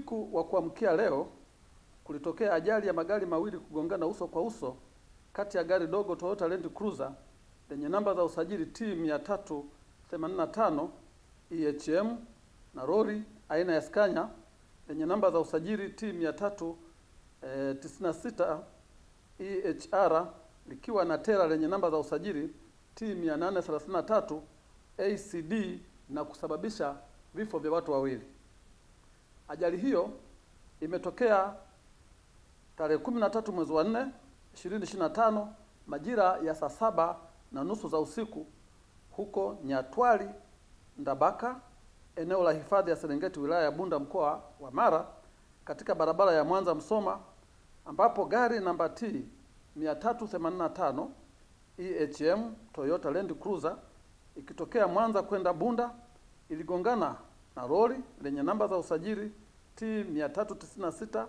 Usiku wa kuamkia leo kulitokea ajali ya magari mawili kugongana uso kwa uso kati ya gari dogo Toyota Land Cruiser lenye namba za usajili T385 EHM na lori aina ya Scania lenye namba za usajili T396 EHR likiwa na tela lenye namba za usajili T833 ACD na kusababisha vifo vya watu wawili. Ajali hiyo imetokea tarehe 13 mwezi wa 4 2025 majira ya saa 7:30 za usiku huko Nyatwali Ndabaka, eneo la hifadhi ya Serengeti, wilaya ya Bunda, mkoa wa Mara, katika barabara ya Mwanza Msoma, ambapo gari namba T 385 EHM Toyota Land Cruiser ikitokea Mwanza kwenda Bunda iligongana na lori lenye namba za usajili T396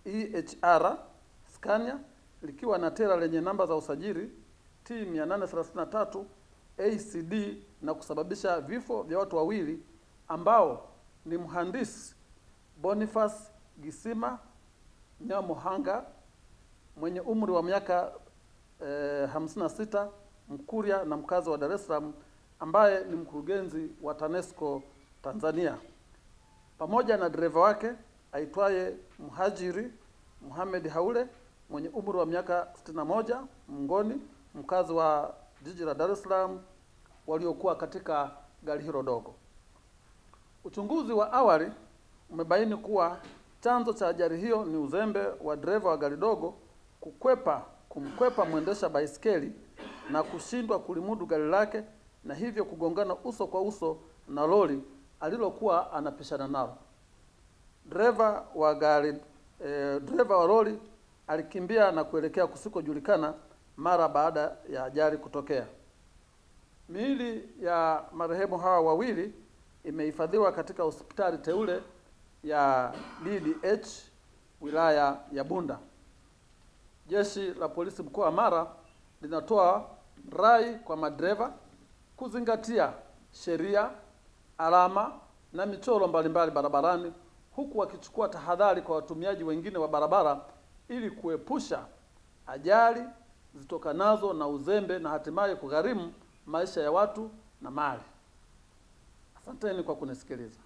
EHR Scania likiwa na tela lenye namba za usajili T833 ACD na kusababisha vifo vya watu wawili ambao ni mhandisi Boniface Gisima Nyamohanga mwenye umri wa miaka 56, Mkuria na mkazi wa Dar es Salaam, ambaye ni mkurugenzi wa TANESCO Tanzania, pamoja na dereva wake aitwaye Mhajiri Muhammad Haule mwenye umri wa miaka 61, Mngoni, mkazi wa jiji la Dar es Salaam, waliokuwa katika gari hilo dogo. Uchunguzi wa awali umebaini kuwa chanzo cha ajali hiyo ni uzembe wa dereva wa gari dogo kumkwepa mwendesha baisikeli na kushindwa kulimudu gari lake, na hivyo kugongana uso kwa uso na lori alilokuwa anapishana nalo. Dereva wa lori alikimbia na kuelekea kusikojulikana mara baada ya ajali kutokea. Miili ya marehemu hawa wawili imehifadhiwa katika hospitali teule ya DDH wilaya ya Bunda. Jeshi la polisi mkoa wa Mara linatoa rai kwa madereva kuzingatia sheria, alama na michoro mbalimbali barabarani, huku wakichukua tahadhari kwa watumiaji wengine wa barabara ili kuepusha ajali zitokanazo na uzembe na hatimaye kugharimu maisha ya watu na mali. Asanteni kwa kunisikiliza.